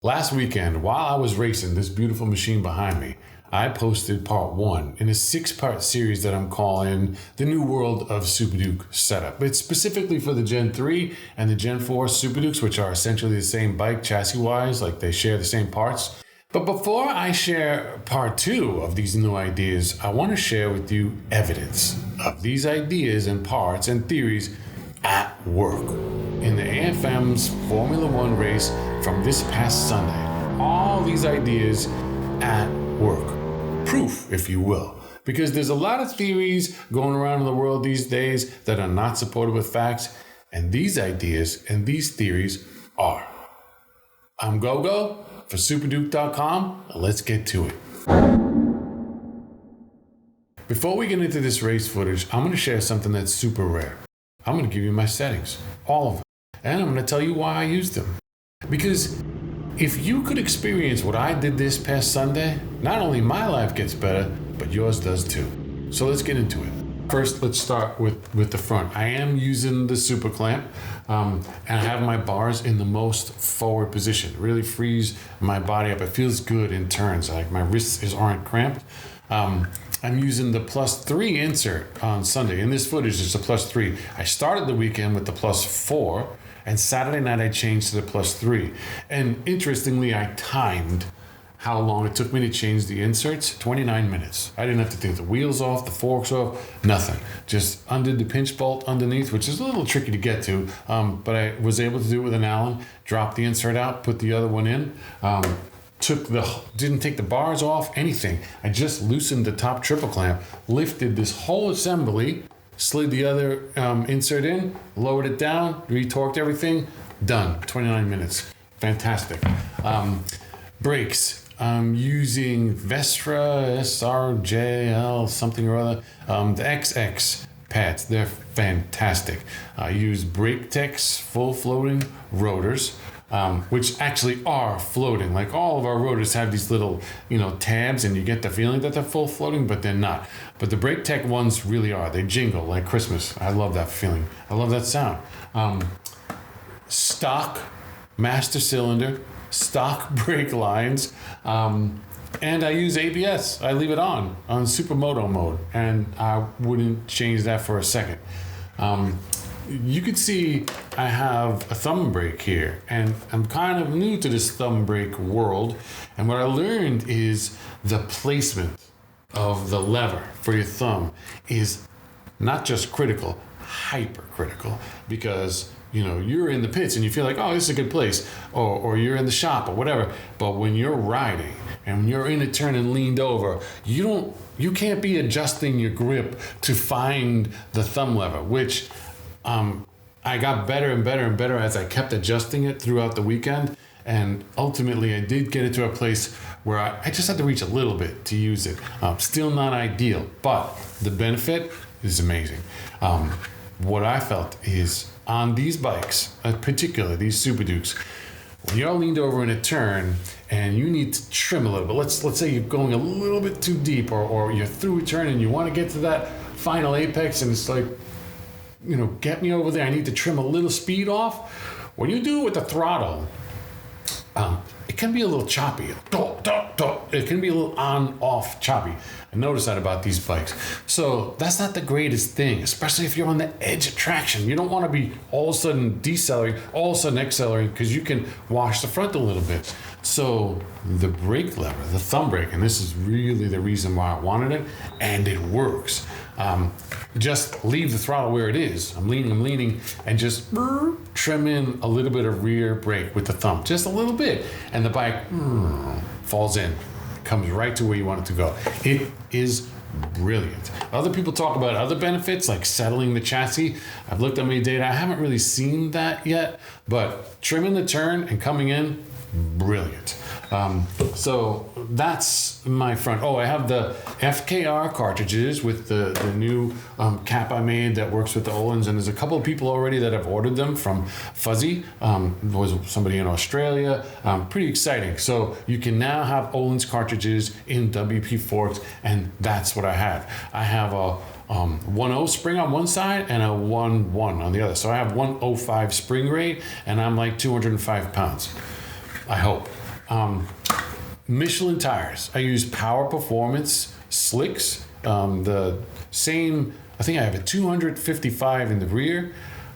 Last weekend, while I was racing this beautiful machine behind me, I posted part 1 in a 6-part series that I'm calling The New World of Super Duke Setup. It's specifically for the Gen 3 and the Gen 4 Super Dukes, which are essentially the same bike chassis-wise, like they share the same parts. But before I share part 2 of these new ideas, I want to share with you evidence of these ideas and parts and theories at work in the AFM's Formula One race from this past Sunday. All these ideas at work. Proof, if you will. Because there's a lot of theories going around in the world these days that are not supported with facts, and these ideas and these theories are. I'm Gogo for Superduke.com, and let's get to it. Before we get into this race footage, I'm going to share something that's super rare. I'm going to give you my settings, all of them, and I'm going to tell you why I use them. Because if you could experience what I did this past Sunday, not only my life gets better, but yours does too. So let's get into it. First, let's start with the front. I am using the super clamp, and I have my bars in the most forward position. It really frees my body up. It feels good in turns, like my wrists aren't cramped. I'm using the +3 insert on Sunday. In this footage, it's a +3. I started the weekend with the +4, and Saturday night I changed to the +3. And interestingly, I timed how long it took me to change the inserts, 29 minutes. I didn't have to take the wheels off, the forks off, nothing. Just undid the pinch bolt underneath, which is a little tricky to get to, but I was able to do it with an Allen, drop the insert out, put the other one in, didn't take the bars off, anything. I just loosened the top triple clamp, lifted this whole assembly, slid the other insert in, lowered it down, retorqued everything, done. 29 minutes. Fantastic. Brakes. I'm using Vestra SRJL something or other. The XX pads. They're fantastic. I use BrakeTech's full floating rotors. Which actually are floating. Like all of our rotors have these little, tabs, and you get the feeling that they're full floating, but they're not. But the BrakeTech ones really are. They jingle like Christmas. I love that feeling. I love that sound. Stock master cylinder, stock brake lines, and I use ABS. I leave it on supermoto mode, and I wouldn't change that for a second. You can see I have a thumb brake here, and I'm kind of new to this thumb brake world, and what I learned is the placement of the lever for your thumb is not just critical, hyper critical, because you're in the pits and you feel like, oh, this is a good place, or you're in the shop or whatever, but when you're riding and when you're in a turn and leaned over, you can't be adjusting your grip to find the thumb lever, which I got better and better and better as I kept adjusting it throughout the weekend, and ultimately I did get it to a place where I just had to reach a little bit to use it. Still not ideal, but the benefit is amazing. What I felt is on these bikes, in particular these Super Dukes, when you're leaned over in a turn and you need to trim a little bit, let's say you're going a little bit too deep, or you're through a turn and you want to get to that final apex, and it's like, get me over there. I need to trim a little speed off. When you do it with the throttle, it can be a little choppy. It can be a little on-off choppy. I noticed that about these bikes. So that's not the greatest thing, especially if you're on the edge of traction. You don't want to be all of a sudden decelerating, all of a sudden accelerating, because you can wash the front a little bit. So the brake lever, the thumb brake, and this is really the reason why I wanted it, and it works. Just leave the throttle where it is. I'm leaning, and just trim in a little bit of rear brake with the thumb, just a little bit, and the bike falls in, comes right to where you want it to go. It is brilliant. Other people talk about other benefits like settling the chassis. I've looked at my data. I haven't really seen that yet, but trimming the turn and coming in, brilliant. So that's my front. Oh, I have the FKR cartridges with the new cap I made that works with the Öhlins, and there's a couple of people already that have ordered them from Fuzzy. Was somebody in Australia. Pretty exciting. So you can now have Öhlins cartridges in WP forks, and that's what I have. I have a 1.0 spring on one side and a 1.1 on the other. So I have 1.05 spring rate, and I'm like 205 pounds. I hope. Michelin tires. I use Power Performance slicks. The same, I think I have a 255 in the rear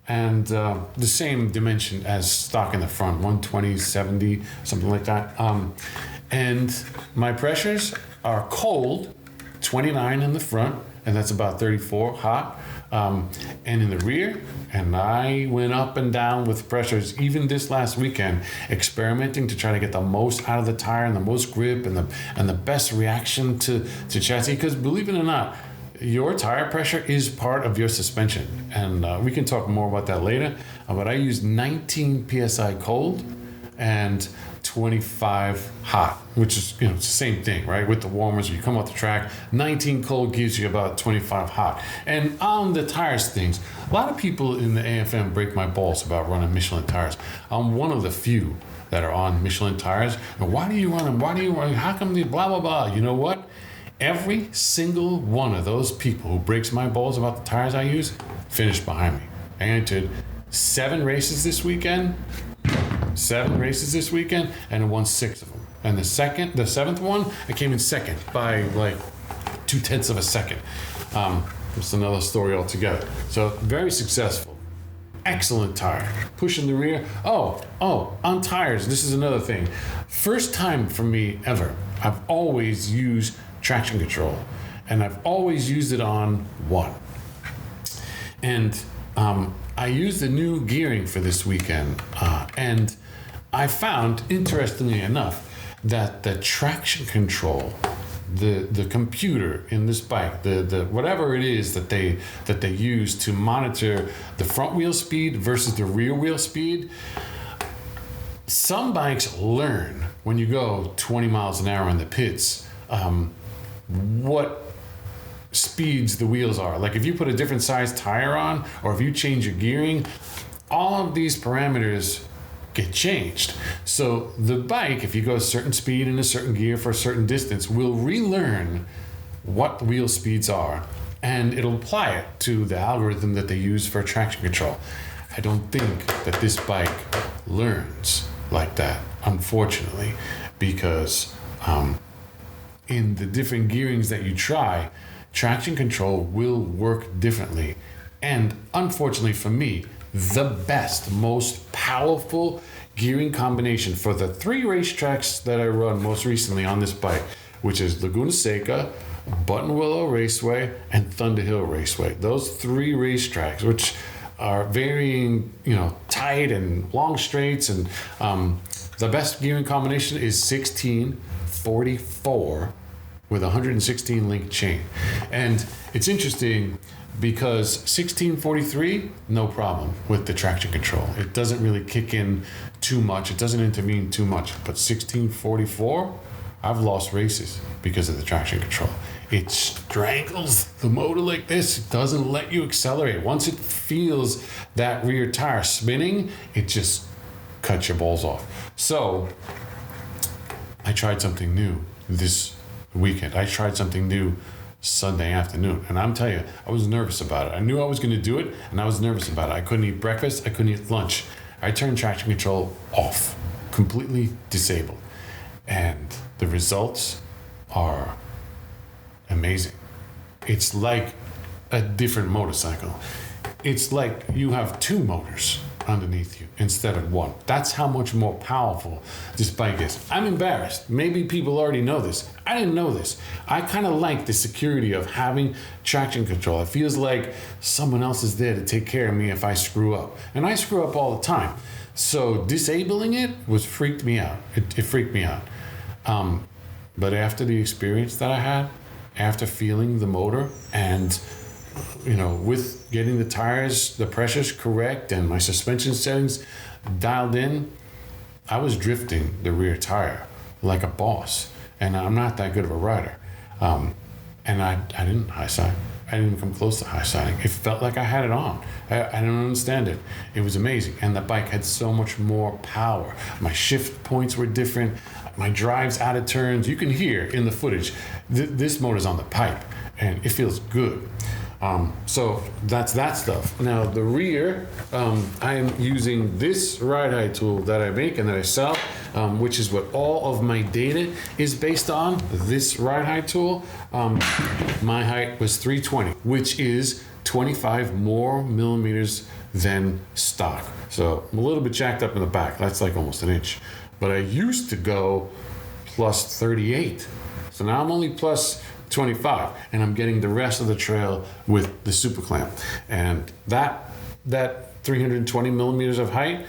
and the same dimension as stock in the front, 120, 70, something like that. And my pressures are cold, 29 in the front, and that's about 34 hot. And in the rear, and I went up and down with pressures even this last weekend, experimenting to try to get the most out of the tire and the most grip and the best reaction to chassis. Because believe it or not, your tire pressure is part of your suspension, and we can talk more about that later. But I use 19 psi cold and 25 hot, which is, it's the same thing, right? With the warmers, you come off the track, 19 cold gives you about 25 hot. And on the tires things, a lot of people in the AFM break my balls about running Michelin tires. I'm one of the few that are on Michelin tires. And why do you run them? Why do you run? How come they blah, blah, blah? You know what? Every single one of those people who breaks my balls about the tires I use finished behind me. I entered 7 races this weekend, and I won 6 of them. And the 7th one, I came in second by like 0.2 of a second. It's another story altogether. So very successful. Excellent tire. Pushing the rear. Oh, on tires, this is another thing. First time for me ever, I've always used traction control, and I've always used it on 1. And I used the new gearing for this weekend, and I found, interestingly enough, that the traction control, the computer in this bike, the whatever it is that they use to monitor the front wheel speed versus the rear wheel speed, some bikes learn when you go 20 miles an hour in the pits, what speeds the wheels are. Like if you put a different size tire on, or if you change your gearing, all of these parameters get changed. So the bike, if you go a certain speed in a certain gear for a certain distance, will relearn what the wheel speeds are, and it'll apply it to the algorithm that they use for traction control. I don't think that this bike learns like that, unfortunately, because in the different gearings that you try, traction control will work differently. And unfortunately for me, the best, most powerful gearing combination for the 3 racetracks that I run most recently on this bike, which is Laguna Seca, Buttonwillow Raceway, and Thunder Hill Raceway. Those 3 racetracks, which are varying, tight and long straights, and the best gearing combination is 1644 with a 116 link chain. And it's interesting because 1643, no problem with the traction control. It doesn't really kick in too much. It doesn't intervene too much. But 1644, I've lost races because of the traction control. It strangles the motor like this. It doesn't let you accelerate. Once it feels that rear tire spinning, it just cuts your balls off. So I tried something new this weekend. I tried something new Sunday afternoon, and I'm telling you, I was nervous about it. I knew I was going to do it, and I was nervous about it. I couldn't eat breakfast. I couldn't eat lunch. I turned traction control off, completely disabled, and the results are amazing. It's like a different motorcycle. It's like you have 2 motors underneath you instead of 1. That's how much more powerful this bike is. I'm embarrassed. Maybe people already know this. I didn't know this. I kind of like the security of having traction control. It feels like someone else is there to take care of me if I screw up. And I screw up all the time. So disabling it freaked me out. It freaked me out. But after the experience that I had, after feeling the motor and with getting the tires, the pressures correct, and my suspension settings dialed in, I was drifting the rear tire like a boss. And I'm not that good of a rider. And I didn't high side. I didn't even come close to high siding. It felt like I had it on. I don't understand it. It was amazing. And the bike had so much more power. My shift points were different. My drives out of turns. You can hear in the footage, this motor's on the pipe, and it feels good. So that's that stuff. Now the rear, I am using this ride height tool that I make and that I sell, which is what all of my data is based on, this ride height tool. My height was 320, which is 25 more millimeters than stock. So I'm a little bit jacked up in the back. That's like almost an inch. But I used to go plus 38. So now I'm only plus 25, and I'm getting the rest of the trail with the super clamp. And that 320 millimeters of height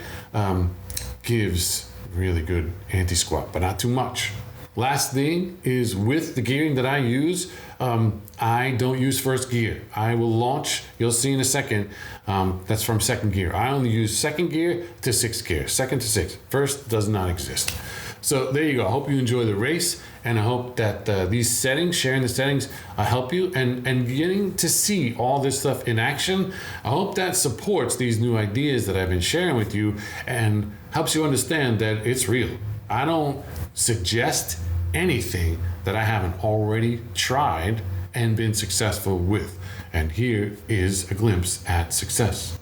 gives really good anti-squat, but not too much. Last thing is, with the gearing that I use, I don't use first gear. I will launch, you'll see in a second, that's from second gear. I only use second gear to sixth gear, second to sixth. First does not exist. So there you go. I hope you enjoy the race, and I hope that these settings, sharing the settings, help you, and getting to see all this stuff in action. I hope that supports these new ideas that I've been sharing with you and helps you understand that it's real. I don't suggest anything that I haven't already tried and been successful with. And here is a glimpse at success.